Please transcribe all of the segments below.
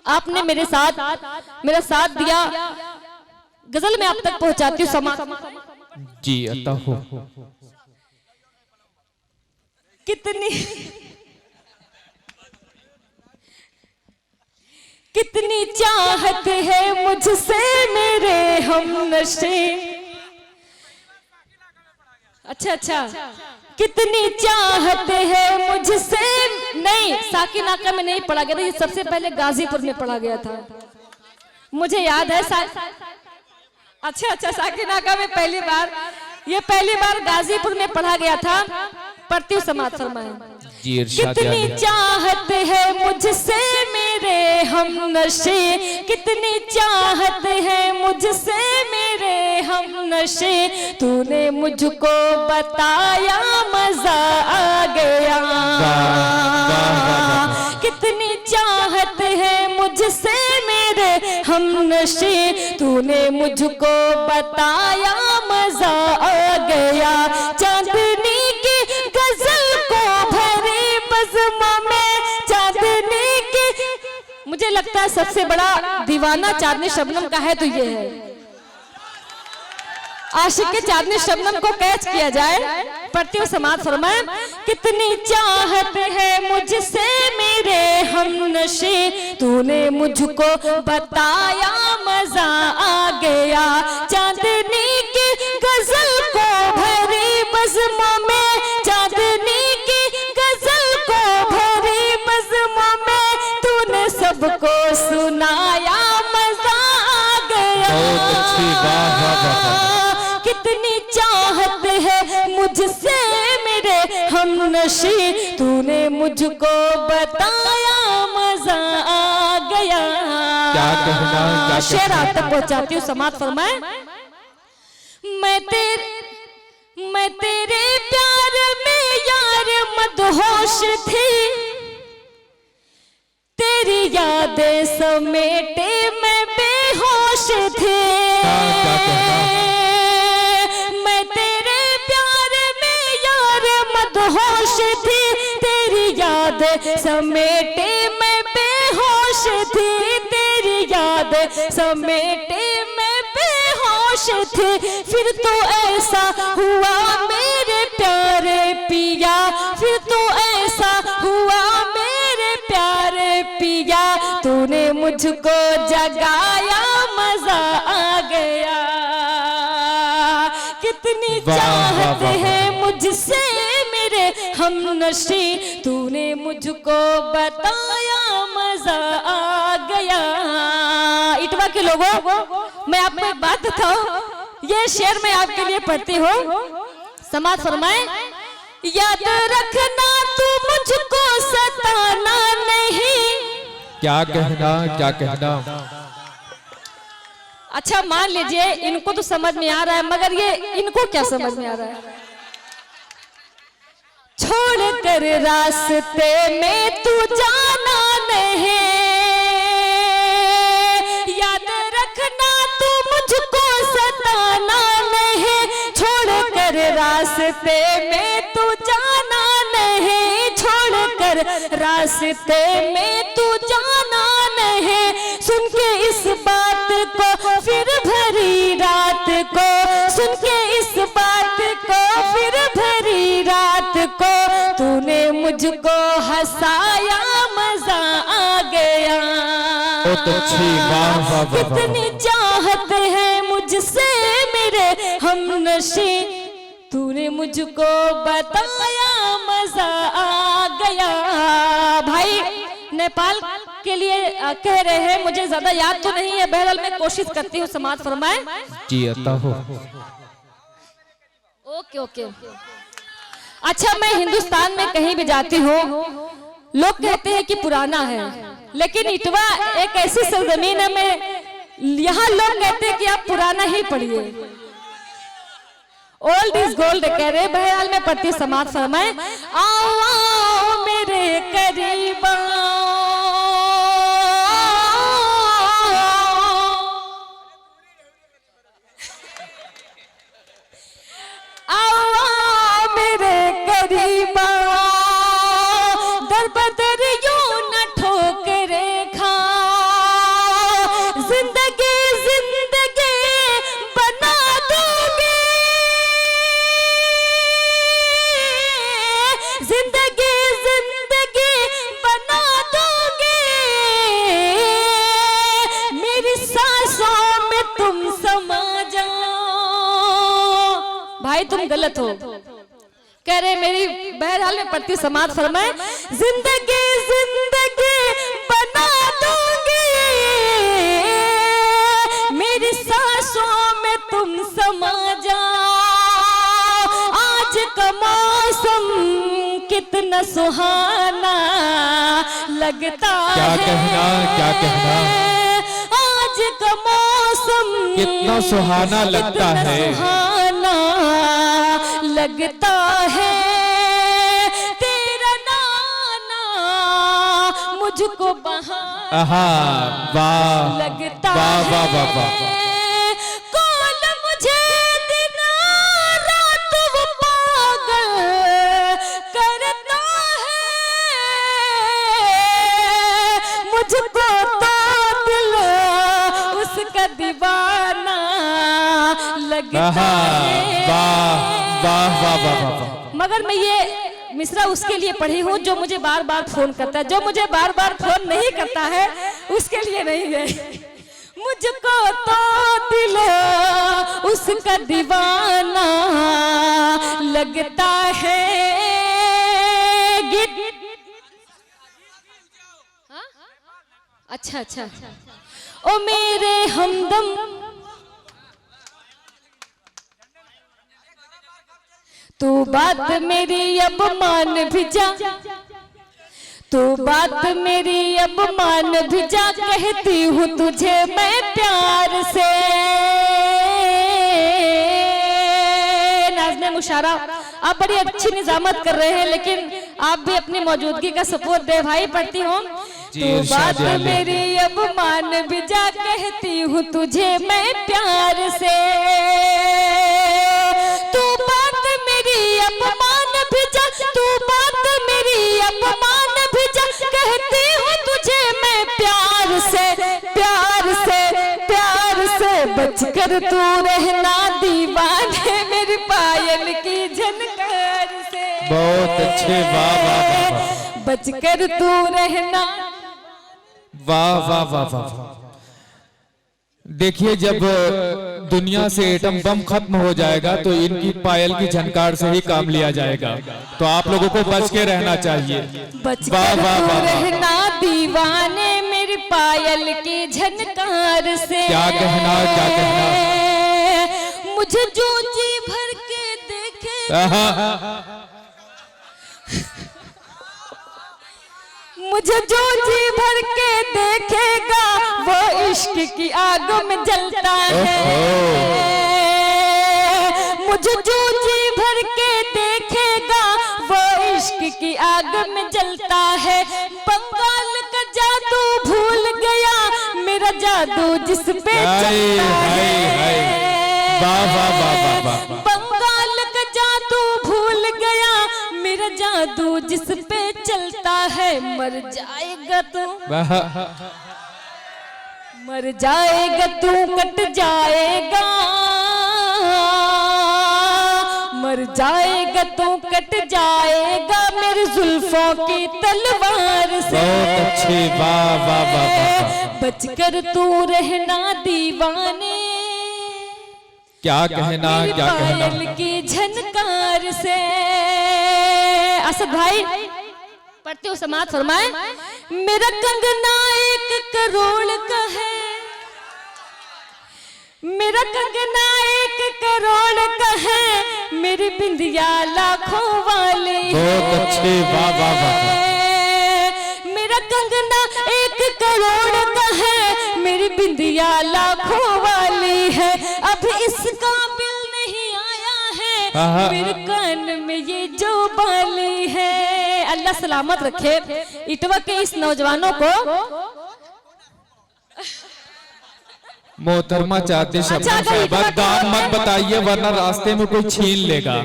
आपने मेरे साथ मेरा साथ दिया। गजल में आप तक पहुंचाती हूँ समा। जी अता हो। कितनी चाहत है मुझसे मेरे हमनशे। अच्छा कितनी चाहत है मुझसे। नहीं, साकिनाका में नहीं पढ़ा गया था, ये सबसे पहले गाजीपुर में पढ़ा गया था, मुझे याद है। अच्छा साकिनाका में पहली बार गाजीपुर में पढ़ा गया था। पढ़ती हूँ समाज फरमाए। कितनी चाहत है मुझसे मेरे हमनशे, कितनी चाहत है मुझसे मेरे हमनशे, तूने मुझको बताया मजा आ गया। कितनी चाहत है मुझसे मेरे हमनशे, तूने मुझको बताया मजा आ गया। चांदनी की गजल को भरे बज़्म में, चांदनी की, मुझे लगता है सबसे बड़ा दीवाना चांदनी शबनम का है तो ये है। आशिक के चांदनी शबनम को कैच किया जाए। पढ़ती हूँ समाज फरमाए। कितनी चाहत है मुझसे मेरे हमनशे, तूने मुझको बताया मजा आ गया। चांदनी की गजल को भरी बज़्म में, चांदनी की गजल को भरी बज़्म में, तूने सबको सुनाया मजा आ गया। कितनी चाहत है मुझसे मेरे हमनशी, तूने मुझको बताया मजा आ गया। क्या कहना शेर आप तक पहुंचाती हूँ समाज फरमाए। मैं तेरे प्यार में यार मदहोश थी, तेरी यादें समेटे मैं बेहोश थी। मैं तेरे प्यार में यार मदहोश थी, तेरी याद समेटे मैं बेहोश थी, तेरी याद समेटे मैं बेहोश थी। फिर तो ऐसा हुआ मेरे प्यारे पिया, फिर तो ऐसा हुआ मेरे प्यारे पिया, तूने मुझको जगाया मजा आ गया। कितनी चाहत है मुझसे मेरे हमनशी, तूने मुझको बताया मजा आ गया। इटवा के लोगों, मैं आपको एक बात बताऊं, ये शेर मैं आपके लिए पढ़ती हूँ, समाज फरमाए। याद रखना तू मुझको सताना नहीं। क्या कहना। अच्छा मान लीजिए इनको तो समझ में आ रहा है, मगर ये इनको क्या समझ में आ रहा है। छोड़ कर रास्ते में तू जाना नहीं, याद रखना तू मुझको सताना नहीं। छोड़ कर रास्ते में तू जाना नहीं, छोड़ कर रास्ते में तू जाना नहीं। सुन के इस बात को फिर भरी रात को, सुन के इस बात को फिर भरी रात को, तूने मुझको हंसाया मजा आ गया। कितनी चाहत है मुझसे मेरे हमनशी, तूने मुझको बताया मजा आ गया। भाई नेपाल के लिए कह रहे हैं, मुझे ज्यादा याद तो नहीं है, बहरहाल मैं कोशिश करती हूँ समाज फरमाए। जी अता हो। ओके। अच्छा मैं हिंदुस्तान में कहीं भी जाती हूँ, लोग कहते हैं कि पुराना है, लेकिन इटवा एक ऐसी सरजमीन है में यहाँ लोग कहते हैं कि आप पुराना ही पढ़िए। ओल्ड इज गोल्ड कह रहे। बहरहाल में पढ़ती समाज फरमाए। आओ मेरे करीब, आओ मेरे करीब, दर बदर यूं न ठोकरे खा, भाई तुम गलत हो। कह रहे मेरी बहरहाल में पढ़ती समाज फरमाए, जिंदगी जिंदगी बना दूंगी, मेरी सांसों में तुम समा जाओ, आज का मौसम कितना सुहाना लगता क्या है, कहना, क्या कहना, आज का मौसम कितना सुहाना लगता है, सुहाना लगता है, तेरा नाना मुझको बहाना लगता है, कौन मुझे दिन रात वो पागल करता है, मुझको तो दिल उसका दीवाना लगता है। वाह वाह वाह वाह। मगर मैं ये मिसरा उसके लिए पढ़ी हूँ जो मुझे बार बार फोन करता है, जो मुझे बार बार फोन नहीं करता है उसके लिए नहीं है। मुझको तो दिल उसका दीवाना लगता है। गीत अच्छा अच्छा, ओ मेरे हमदम तू बात मेरी अब मान भी जा, तू बात मेरी अब मान भी जा, कहती हूँ तुझे मैं प्यार से। नाज़ मुशारा आप बड़ी अच्छी निजामत कर रहे हैं, लेकिन आप भी अपनी मौजूदगी का सपोर्ट दे भाई। पढ़ती हूँ, तू बात मेरी अब मान भी जा, कहती हूँ तुझे मैं प्यार से, तू बात मेरी अपमान भी जा, तू बात मेरी अपमान भी जा, कहती हूँ तुझे मैं प्यार से, प्यार से, प्यार से, बचकर तू रहना दीवाने मेरी पायल की झनकार से। बहुत अच्छे, वाह वाह वाह, बचकर तू रहना। वाह वाह वाह वाह। देखिए जब दुनिया से एटम बम खत्म हो जाएगा तो इनकी पायल की झनकार से ही काम लिया जाएगा, तो आप लोगों को बच के रहना चाहिए। बचकर तू रहना दीवाने मेरी पायल की झनकार से। क्या कहना, क्या कहना, मुझे जो जी भर के देखे, मुझे जो जी भर के देखेगा वो इश्क की आग में जलता है, मुझे जो जी भर के देखेगा वो इश्क की आग में जलता है। बंगाल का जादू भूल गया मेरा जादू जिस पे चलता है, बंगाल का जादू भूल गया मेरा जादू जिस पे चलता है। मर जाएगा तू, मर जाएगा तू, कट जाएगा, मर जाएगा तू, कट जाएगा मेरी जुल्फों की तलवार से। बहुत अच्छे, वाह वाह वाह। बचकर तू रहना दीवाने, क्या कहना, क्या कहना, पायल की झनकार से। असद भाई पढ़ते हो समाज फरमाए, मेरा कंगना 1 करोड़ का है, मेरा कंगना 1 करोड़ का है, मेरी बिंदिया लाखों वाली है। बहुत अच्छे, वाह वाह वाह। मेरा कंगना 1 करोड़ का है, मेरी बिंदिया लाखों वाली है। अब इसका बिल नहीं आया है मेरे कान में ये जो बाली है। अल्लाह सलामत रखे इटवा के इस नौजवानों को। मोहतरमा चाहते शबनम साहिबा दाम मत बताइए वरना रास्ते में कोई छीन लेगा।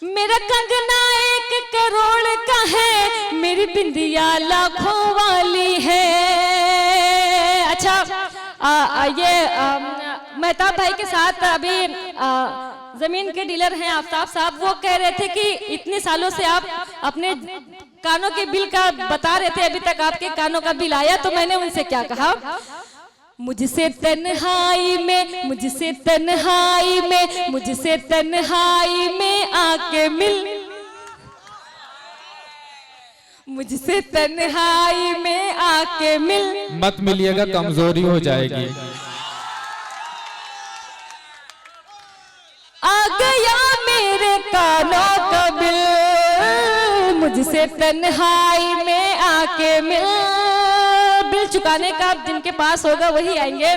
मेरा कंगना 1 करोड़ का है, मेरी बिंदिया लाखों वाली है। अच्छा ये मेहताब भाई के साथ अभी जमीन के डीलर हैं आफ्ताब साहब, वो कह रहे थे कि इतने सालों से आप अपने कानों के बिल का बता रहे थे, अभी तक आपके कानों का बिल आया? तो मैंने उनसे क्या कहा, मुझसे तन्हाई में, मुझसे तन्हाई में, मुझसे तन्हाई में आके मिल, मुझसे तन्हाई में आके मिल। मत मिलिएगा, कमजोरी हो जाएगी। आ गया मेरे कानों का बिल, मुझसे तन्हाई में आके मिल। बिल चुकाने का जिनके पास होगा वही आएंगे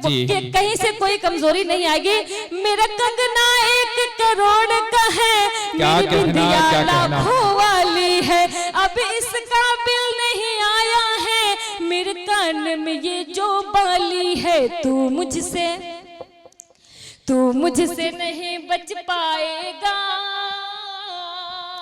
जी। कहीं से कोई कमजोरी नहीं आएगी। मेरा कंगना 1 करोड़ का है, क्या मेरी कहना, बिंदिया क्या कहना। लाखों वाली है, अब इसका बिल नहीं आया है। मेरे कान में ये जो बाली है, तू मुझसे नहीं बच पाएगा।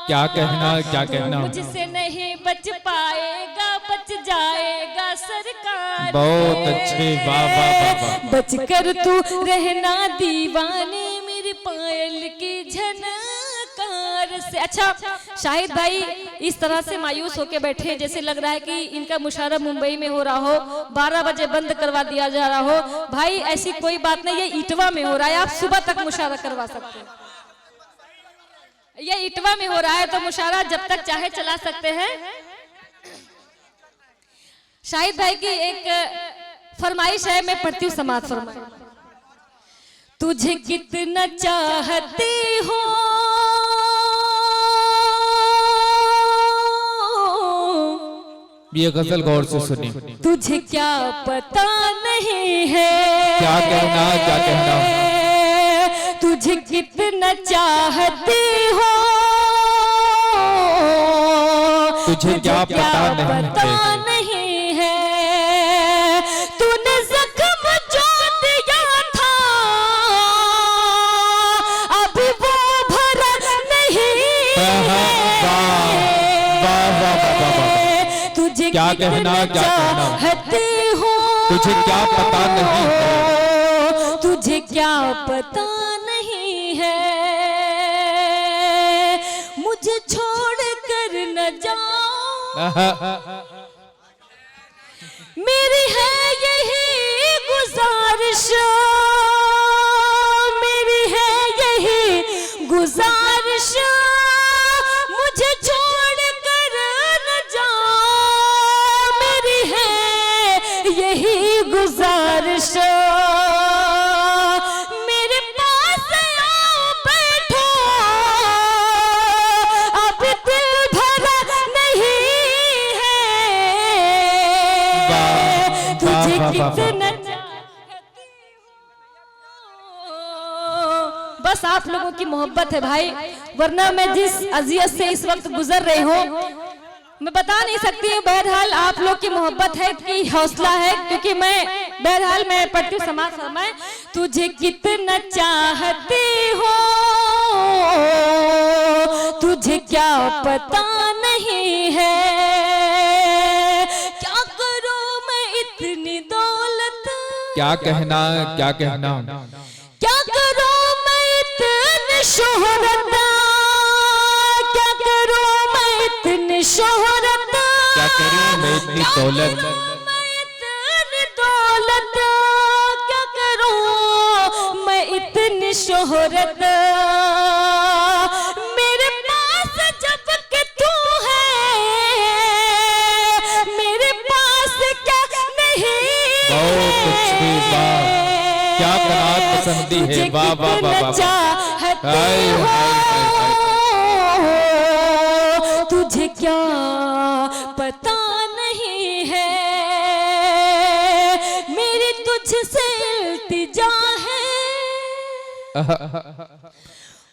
क्या कहना, क्या कहना। मुझसे नहीं बच पाएगा, बच जाएगा सरकार। बहुत अच्छे, वाह वाह वाह वाह। बच कर तू रहना दीवाने, मेरी पायल की झनकार से। अच्छा शाहिद भाई इस तरह से मायूस होके बैठे, जैसे लग रहा है कि इनका मुशायरा मुंबई में हो रहा हो, 12 बजे बंद करवा दिया जा रहा हो। भाई ऐसी कोई बात नहीं, ये इटवा में हो रहा है, आप सुबह तक मुशायरा करवा सकते हैं। ये इटवा में हो रहा है तो मुशायरा जब तक चाहे चला सकते हैं। शाहिद भाई की एक फरमाइश है, मैं पढ़ती हूँ समाज फरमाइश। तुझे कितना चाहती हो, ये गजल गौर से सुनी। तुझे क्या पता नहीं है, क्या कहना, क्या कहना। तुझे कितना चाहती हो, तुझे क्या पता नहीं है। तूने जख्म जो दिया था, अभी वो भरा नहीं है। तुझे क्या कहना, क्या कहना। चाहती हो, तुझे क्या पता नहीं है, तुझे क्या पता नहीं है। मुझे छोड़ कर न जाओ, मेरी है यही गुजारिश, मेरी है यही गुजारिश। मुझे छोड़ कर न जाओ, मेरी है यही गुजारिश। मेरे पास आओ बैठो, अब दिल भरा नहीं है। तुझे कितना चाहती हूँ। बस आप लोगों की मोहब्बत है भाई, वरना मैं जिस अजियत से इस वक्त गुजर रही हूँ मैं बता नहीं सकती हूँ। बहरहाल आप लोग की मोहब्बत है कि हौसला है, क्योंकि बहरहाल मैं पढ़ती हूँ समाज फरमाए। तुझे कितना चाहती हो, तुझे क्या पता नहीं है। क्या करूं मैं इतनी दौलत, क्या कहना, क्या कहना। क्या करूं मैं इतनी शोहरत, क्या करूं मैं इतनी शोहरत, क्या करूं मैं इतनी दौलत, मैं इतनी दौलत, क्या करूं मैं इतनी शोहरत। मेरे पास जब के तू है, मेरे पास क्या नहीं। बहुत अच्छी बात, क्या कनात पसंदी है, वाह वाह वाह वाह। हाय हाय हाय। तुझे क्या पता नहीं है, मेरी तुझसे इल्तिजा है।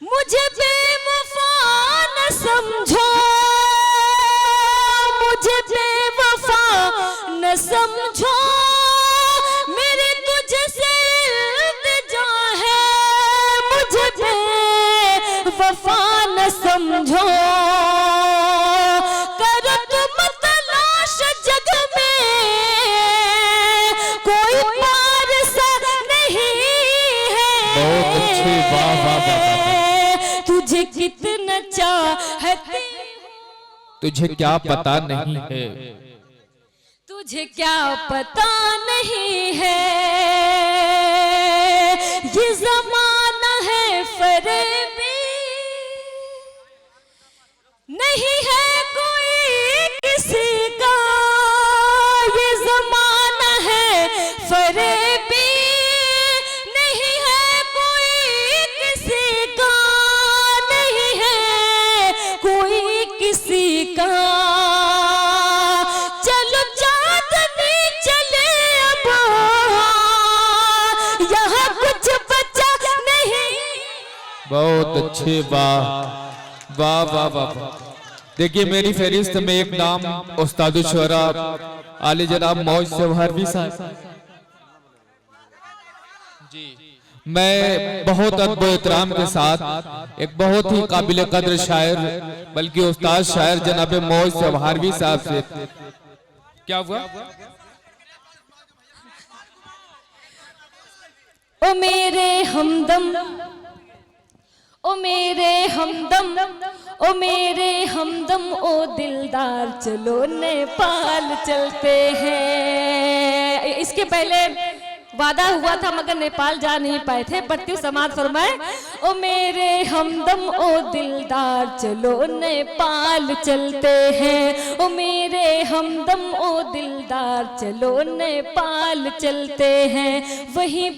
मुझे बेवफा न समझो, मुझे बेवफा न समझो, मेरी तुझसे इल्तिजा है। मुझे बेवफा न समझो, करो तुम तलाश जग में, कोई पार सा नहीं है। बहुत अच्छी, वाह वाह वाह। तुझे कितना चाहती, तुझे क्या पता नहीं है। तुझे क्या पता नहीं है ये जमाना है फरेबी, नहीं है कोई किसी का ये जमाना है फरेबी, नहीं है कोई किसी का, नहीं है कोई किसी का। चलो चांदनी चले अब यहाँ कुछ बचा नहीं। बहुत अच्छे, वाह वाह वाह वाह। देखिए मेरी फहरिस्त में एक नाम उस्ताद शुरा आले जनाब मौज जवाहरवी साहब जी। मैं बहुत अदब एहतराम के साथ एक बहुत ही काबिल कदर शायर बल्कि उस्ताद शायर जनाब मौज जवाहरवी साहब से क्या हुआ। ओ मेरे हमदम, ओ मेरे हमदम, ओ मेरे हमदम, ओ दिलदार चलो नेपाल चलते हैं। इसके पहले वादा हुआ था मगर नेपाल जा नहीं पाए थे। पट्टी समाज फरमाए, ओ मेरे हमदम, ओ दिलदार चलो नेपाल चलते हैं। ओ मेरे हमदम, ओ दिलदार चलो नेपाल चलते हैं। वहीं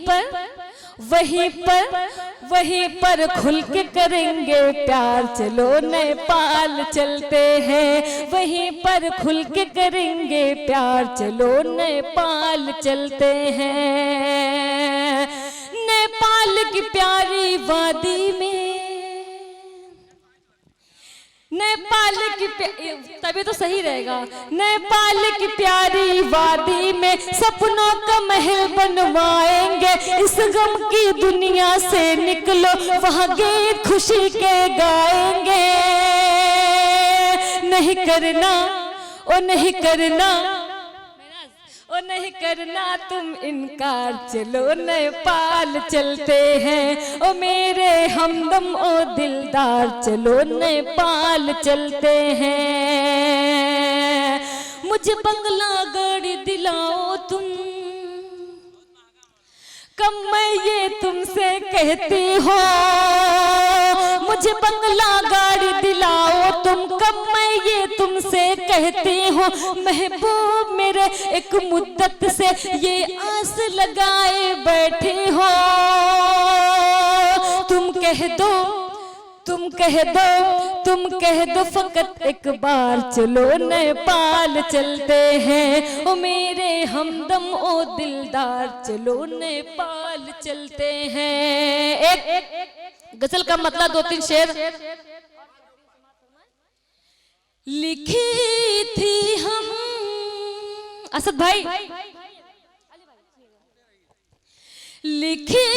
पर खुल के करेंगे प्यार चलो नेपाल चलते हैं। वहीं पर खुल के करेंगे प्यार चलो नेपाल चलते हैं। नेपाल की प्यारी वादी में, नेपाल की तभी तो सही रहेगा। नेपाल की प्यारी वादी में सपनों का महल बनवाएंगे। इस गम की दुनिया से निकलो, वहाँ गीत खुशी के गाएंगे। नहीं करना, ओ नहीं करना, ओ नहीं करना तुम इनकार चलो नेपाल चलते हैं। ओ मेरे हमदम, ओ दिलदार चलो नेपाल चलते हैं। मुझे बंगला गाड़ी दिलाओ तुम, कम मैं ये तुमसे कहती हो। मुझे बंगला गाड़ी दिलाओ तुम, कम मैं ये तुमसे कहती हूँ। महबूब मेरे एक मुद्दत से ये आस लगाए बैठी हो। तुम कह दो, तुम कह दो, तुम कह दो फकत एक बार चलो नेपाल चलते हैं। ओ मेरे हमदम, ओ दिलदार चलो नेपाल चलते हैं। एक गजल का मतलब 2-3 शेर लिखी थी हम असद भाई, लिखी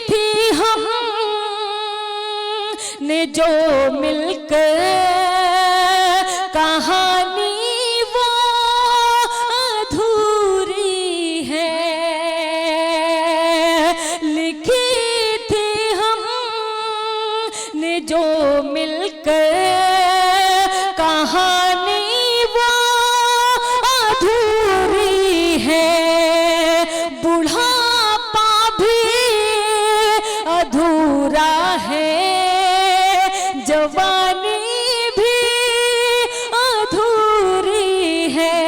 थी हम ने जो मिलकर कहानी वो अधूरी है। लिखी थी हम ने जो मिलकर कहानी वो अधूरी है। बुढ़ापा भी अधूरा है, जवानी भी अधूरी है।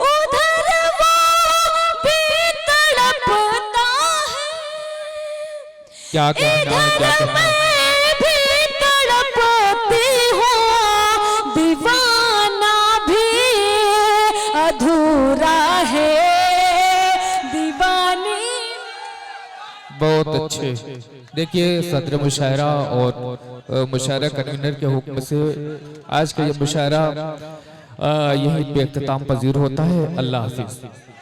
उधर वो भी तड़पता है, क्या कहना, क्या इधर कहना। मैं भी तड़पती हूँ। दीवाना भी अधूरा है, दीवानी। बहुत अच्छे। देखिए सदर मुशायरा और मुशायरा कन्वीनर के हुक्म से आज का ये मुशायरा यही पे इख्तिताम पजीर होता है। अल्लाह हाफिज।